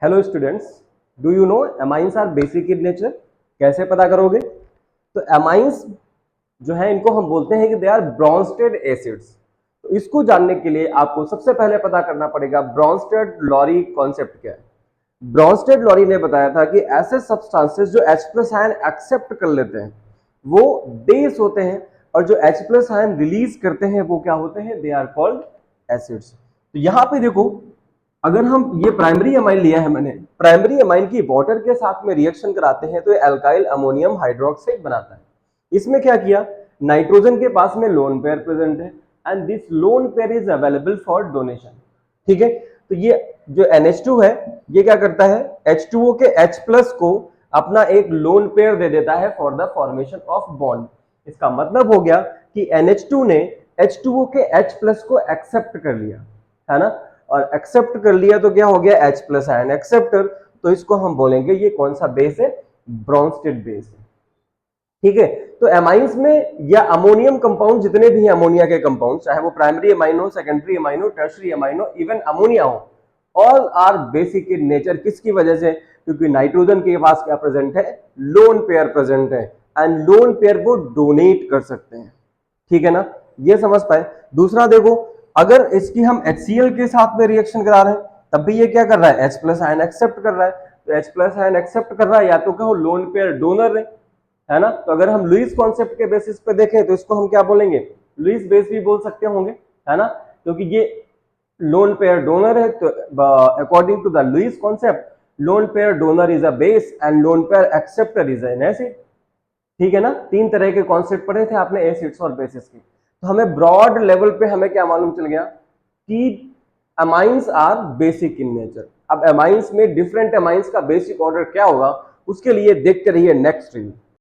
Hello students, do you know amines are basic in nature. कैसे पता करोगे? तो एमाइंस जो है इनको हम बोलते हैं कि दे आर ब्रॉन्स्टेड एसिड्स। तो इसको जानने के लिए आपको सबसे पहले पता करना पड़ेगा ब्रॉन्स्टेड लॉरी कॉन्सेप्ट क्या है। ब्रॉन्स्टेड लॉरी ने बताया था कि ऐसे सब्सटेंसेस जो H प्लस आयन एक्सेप्ट कर लेते हैं वो बेस होते हैं, और जो H प्लस आयन रिलीज करते हैं वो क्या होते हैं? They are called acids. तो यहां पे देखो, अगर हम ये प्राइमरी अमाइन लिया है, मैंने प्राइमरी अमाइन की वाटर के साथ में रिएक्शन कराते हैं तो ये अल्काइल अमोनियम हाइड्रोक्साइड बनाता है। इसमें क्या किया, नाइट्रोजन के पास में लोन पेयर प्रेजेंट है and this lone pair is available for donation. ठीक है, तो ये जो NH2 है ये क्या करता है, H2O के H प्लस को अपना एक लोन पेयर दे देता है for the formation of bond. इसका मतलब हो गया कि NH2 ने H2O के H प्लस को एक्सेप्ट कर लिया, है ना, और एक्सेप्ट कर लिया तो क्या हो गया, H प्लस आयन एक्सेप्टर। तो इसको हम बोलेंगे ये कौन सा बेस है? ब्रॉन्स्टेड बेस है। ठीक है, तो एमाइंस में या अमोनियम कंपाउंड जितने भी हैं, अमोनिया के कंपाउंड, चाहे वो प्राइमरी अमाइन हो, सेकेंडरी अमाइन हो, टर्शरी अमाइन हो, इवन अमोनिया हो, all are basic in nature. किसकी वजह से? क्योंकि नाइट्रोजन के पास क्या प्रेजेंट है? लोन पेयर प्रेजेंट है, एंड लोन पेयर वो डोनेट कर सकते हैं। ठीक है ना, ये समझ पाए। दूसरा देखो, अगर इसकी हम HCl के साथ में रिएक्शन करा रहे हैं तब भी ये क्या कर रहा है? H प्लस आयन एक्सेप्ट कर रहा है। तो H प्लस आयन एक्सेप्ट कर रहा है, या तो कहो लोन पेयर डोनर है ना। तो अगर हम लुईस कॉन्सेप्ट के बेसिस पे देखें तो इसको हम क्या बोलेंगे? लुईस बेस भी बोल सकते होंगे, है ना, क्योंकि ये लोन पेयर डोनर है। तो according to the Lewis concept, lone pair donor is a base and lone pair acceptor is an acid. ठीक है ना, तीन तरह के कॉन्सेप्ट पढ़े थे आपने एसिड्स और बेसिस की। तो हमें ब्रॉड लेवल पे हमें क्या मालूम चल गया कि amines are basic in nature. अब अमाइंस में डिफरेंट अमाइंस का बेसिक ऑर्डर क्या होगा, उसके लिए देखते रहिए नेक्स्ट रील।